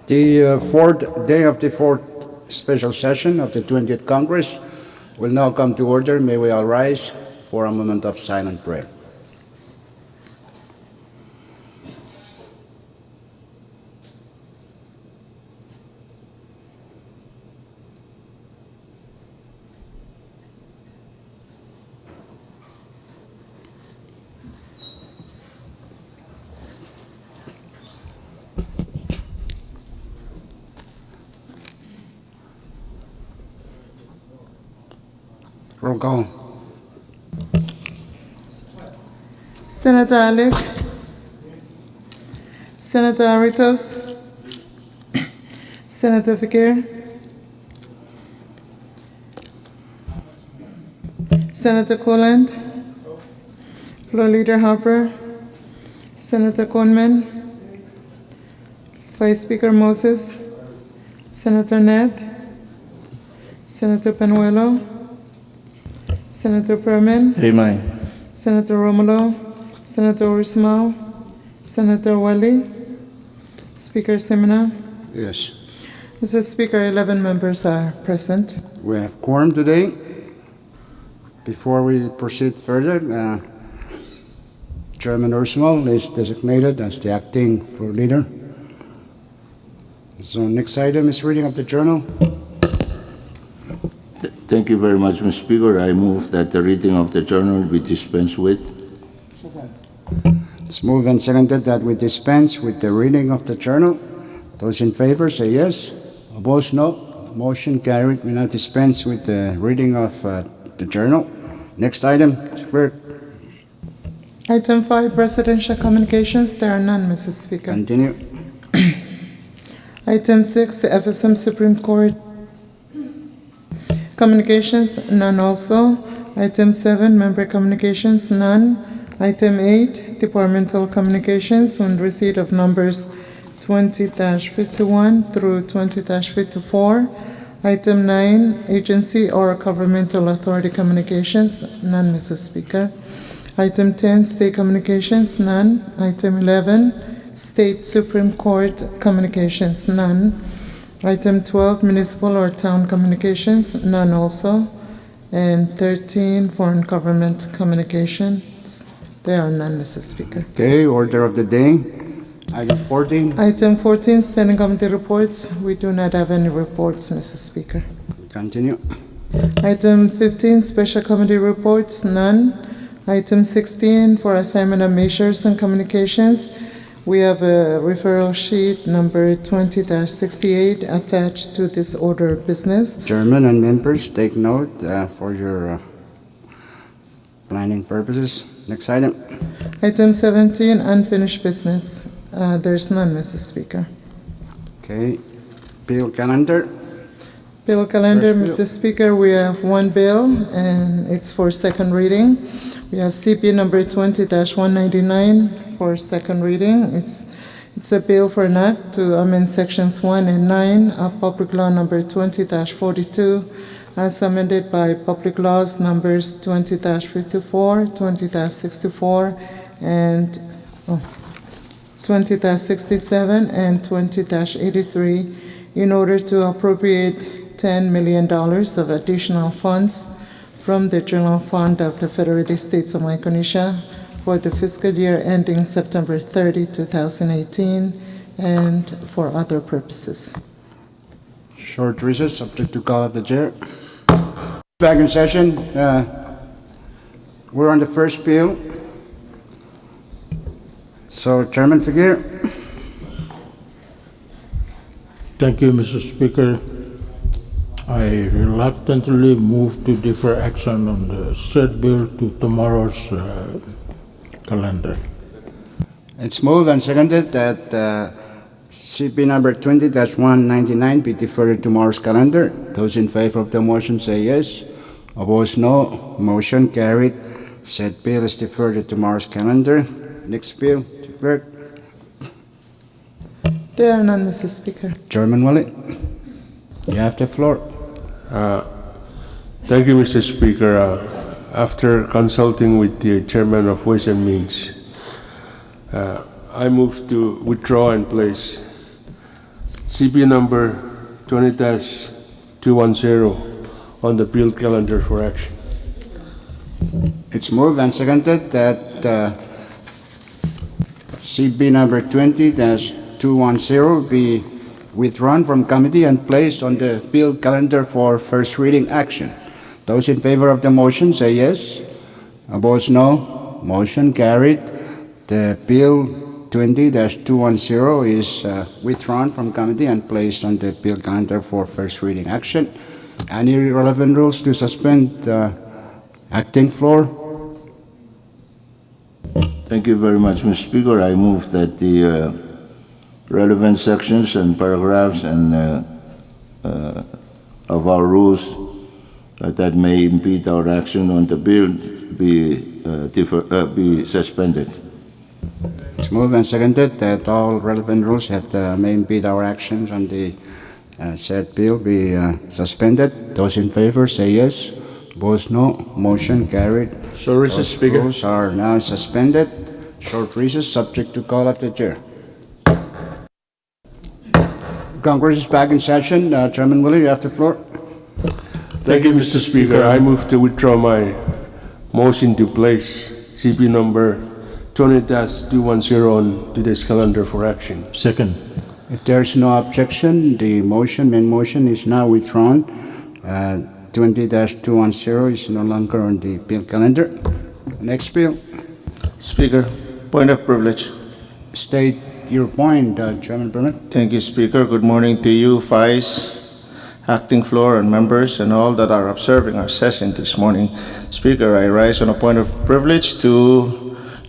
The fourth day of the fourth special session of the 20th Congress will now come to order. May we all rise for a moment of silent prayer. Roll call. Senator Alec, Senator Aritos, Senator Fakir, Senator Coland, Floor Leader Harper, Senator Conman, Vice Speaker Moses, Senator Ned, Senator Panuelo, Senator Perman, Amen. Senator Romulo, Senator Ursmao, Senator Wali, Speaker Semina. Yes, Mr. Speaker, 11 members are present. we have quorum today. Before we proceed further, Chairman Ursmao is designated as the acting floor leader. So next item is reading of the journal. Thank you very much, Mr. Speaker. I move that the reading of the journal be dispensed with. It's moved and seconded that we dispense with the reading of the journal. Those in favor say yes. Opposed, no. Motion carried. We now dispense with the reading of the journal. Next item, Clerk. Item 5, Presidential Communications. There are none, Mr. Speaker. Continue. Item 6, the FSM Supreme Court Communications, none also. Item 7, Member Communications, none. Item 8, Departmental Communications on receipt of numbers 20-51 through 20-54. Item 9, Agency or Governmental Authority Communications, none, Mr. Speaker. Item 10, State Communications, none. Item 11, State Supreme Court Communications, none. Item 12, Municipal or Town Communications, none also. And 13, Foreign Government Communications, there are none, Mr. Speaker. Okay, order of the day. Item 14. Item 14, Standing Committee Reports. We do not have any reports, Mr. Speaker. Continue. Item 15, Special Committee Reports, none. Item 16, for assignment of measures and communications, we have a referral sheet number 20-68 attached to this order of business. Chairman and members, take note for your planning purposes. Next item. Item 17, unfinished business. There's none, Mr. Speaker. Okay. Bill calendar. Bill calendar, First bill. Mr. Speaker, we have one bill and it's for second reading. We have CP number 20-199 for second reading. It's a bill for an act to amend sections 1 and 9 of Public Law number 20-42 as amended by Public Laws numbers 20-54, 20-64, and 20-67 and 20-83 in order to appropriate $10 million of additional funds from the General Fund of the Federated States of Micronesia for the fiscal year ending September 30, 2018, and for other purposes. Short recess, subject to call of the chair. Back in session. We're on the first bill. So, Chairman Fakir. Thank you, Mr. Speaker. I reluctantly move to defer action on the said bill to tomorrow's calendar. It's moved and seconded that CP number 20-199 be deferred to tomorrow's calendar. Those in favor of the motion say yes. Opposed, no. Motion carried. Said bill is deferred to tomorrow's calendar. Next bill, Clerk. There are none, Mr. Speaker. Chairman Wallet, you have the floor. Thank you, Mr. Speaker. After consulting with the Chairman of Ways and Means, I move to withdraw and place CP number 20-210 on the bill calendar for action. It's moved and seconded that CB number 20-210 be withdrawn from committee and placed on the bill calendar for first reading action. Those in favor of the motion say yes. Opposed, no. Motion carried. The bill 20-210 is withdrawn from committee and placed on the bill calendar for first reading action. Any relevant rules to suspend acting floor? Thank you very much, Mr. Speaker. I move that the relevant sections and paragraphs and of our rules that may impede our action on the bill be suspended. It's moved and seconded that all relevant rules that may impede our actions on the said bill be suspended. Those in favor say yes. Opposed, no. Motion carried. So recess, Those Speaker. rules are now suspended. Short recess subject to call of the chair. Congress is back in session. Chairman Willie, you have the floor. Thank you, Mr. Speaker. I move to withdraw my motion to place CP number 20-210 on today's calendar for action. Second. If there's no objection, the main motion is now withdrawn. 20-210 is no longer on the bill calendar. Next bill. Speaker, point of privilege. State your point, Chairman Permit. Thank you, Speaker. Good morning to you, Vice, acting floor, and members, and all that are observing our session this morning. Speaker, I rise on a point of privilege to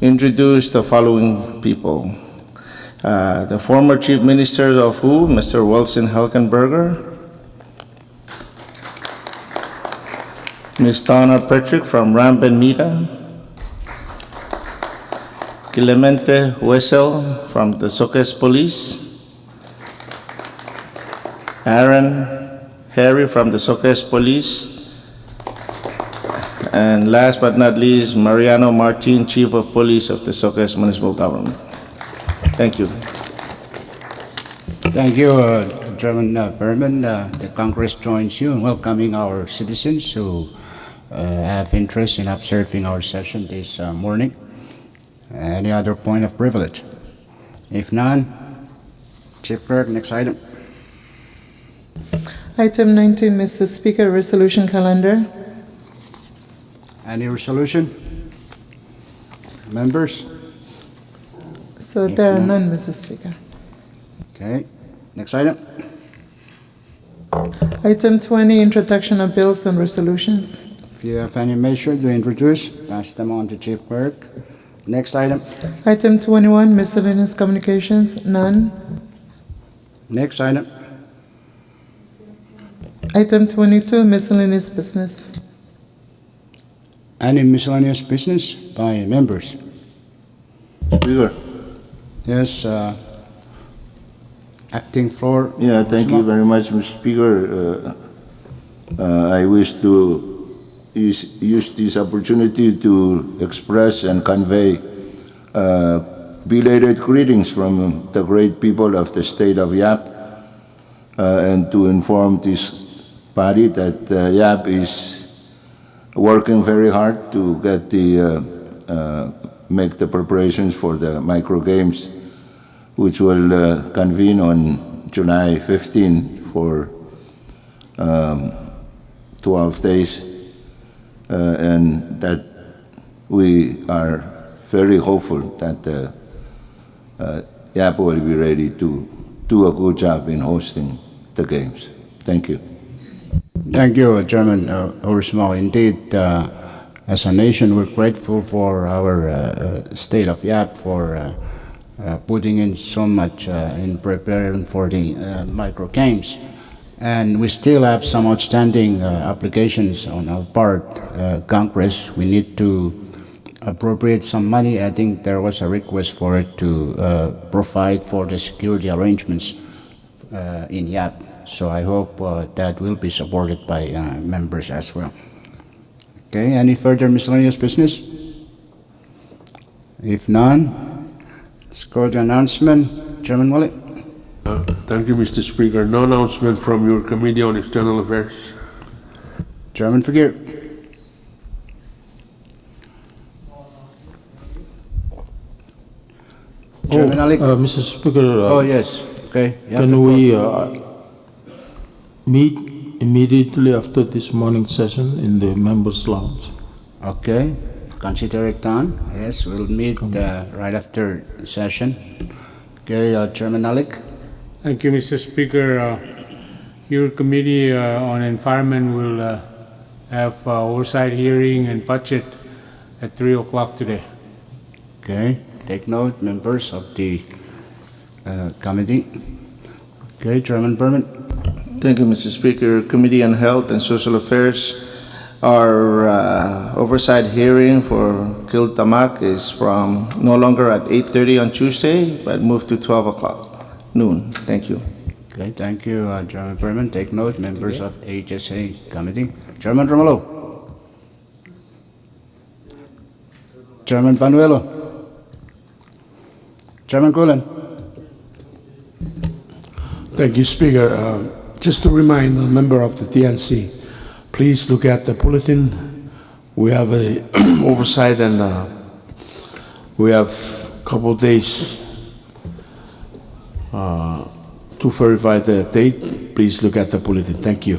introduce the following people. The former Chief Minister of WHO, Mr. Wilson Helkenberger. Ms. Donna Patrick from Rambenita. Clemente Wessel from the Soques Police. Aaron Harry from the Soques Police. And last but not least, Mariano Martin, Chief of Police of the Soques Municipal Government. Thank you. Thank you, Chairman Berman. The Congress joins you in welcoming our citizens who have interest in observing our session this morning. Any other point of privilege? If none, Chief Clerk, next item. Item 19, Mr. Speaker, resolution calendar. Any resolution? Members? So there are none, Mr. Speaker. Okay, next item. Item 20, introduction of bills and resolutions. If you have any measure to introduce, pass them on to Chief Clerk. Next item. Item 21, miscellaneous communications, none. Next item. Item 22, miscellaneous business. Any miscellaneous business by members? Speaker. Yes, acting floor. Yeah, thank you very much, Mr. Speaker. I wish to use this opportunity to express and convey belated greetings from the great people of the state of Yap and to inform this body that Yap is working very hard to get make the preparations for the micro games, which will convene on July 15 for 12 days, and that we are very hopeful that Yap will be ready to do a good job in hosting the games. Thank you. Thank you, Chairman Ursmo. Indeed, as a nation, we're grateful for our state of Yap for putting in so much in preparing for the micro games. And we still have some outstanding applications on our part. Congress, we need to appropriate some money. I think there was a request for it to provide for the security arrangements in Yap. So I hope that will be supported by members as well. Okay, any further miscellaneous business? If none, let's go to announcement. Chairman Wallet. Thank you, Mr. Speaker. No announcement from your Committee on External Affairs. Chairman Fakir. Chairman Malik. Mr. Speaker, Oh, yes, okay. you have the can floor. we meet immediately after this morning session in the members' lounge? Okay, consider it done. Yes, we'll meet right after session. Okay, Chairman Malik. Thank you, Mr. Speaker. Your Committee on Environment will have oversight hearing and budget at 3 o'clock today. Okay, take note, members of the committee. Okay, Chairman Berman. Thank you, Mr. Speaker. Committee on Health and Social Affairs, our oversight hearing for Kiltamak is from no longer at 8:30 on Tuesday, but moved to 12 o'clock noon. Thank you. Okay, thank you, Chairman Berman. Take note, members of HSA committee. Chairman Romulo. Chairman Panuelo. Chairman Cullen. Thank you, Speaker. Just to remind the member of the TNC, please look at the bulletin. We have a oversight and we have a couple of days to verify the date. Please look at the bulletin. Thank you.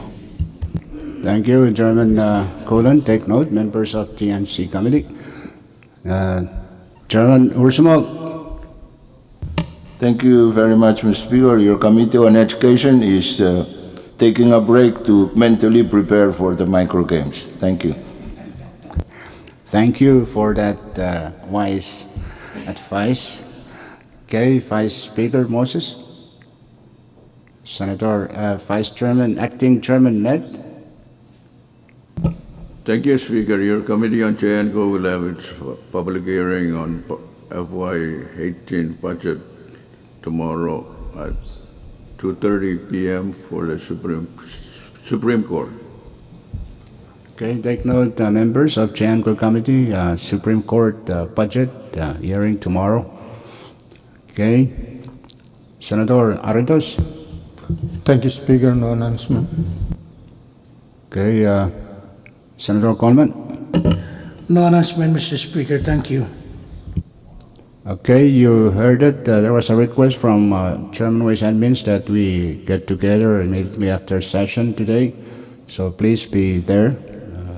Thank you, Chairman Cullen. Take note, members of TNC committee. Chairman Ursumal. Thank you very much, Mr. Speaker. Your Committee on Education is taking a break to mentally prepare for the micro games. Thank you. Thank you for that wise advice. Okay, Vice Speaker Moses. Senator Vice Chairman, Acting Chairman Ned. Thank you, Speaker. Your Committee on JNCO will have its public hearing on FY18 budget tomorrow at 2:30 p.m. for the Supreme Court. Okay, take note, members of JNCO Committee, Supreme Court budget hearing tomorrow. Okay, Senator Aritos. Thank you, Speaker. No announcement. Okay, Senator Coleman. No announcement, Mr. Speaker. Thank you. Okay, you heard it. There was a request from Chairman Ways and Means that we get together immediately after session today. So please be there.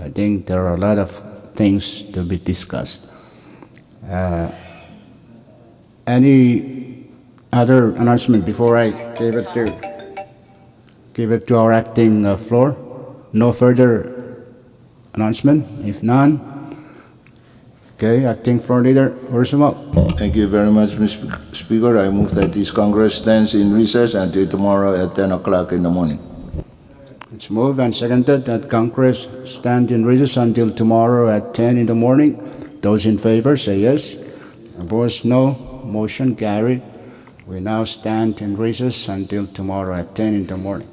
I think there are a lot of things to be discussed. Any other announcement before I give it to our acting floor? No further announcement? If none, okay, acting floor leader Ursumal. Thank you very much, Mr. Speaker. I move that this Congress stands in recess until tomorrow at 10 o'clock in the morning. It's moved and seconded that Congress stand in recess until tomorrow at 10 in the morning. Those in favor say yes. Opposed, no. Motion carried. We now stand in recess until tomorrow at 10 in the morning.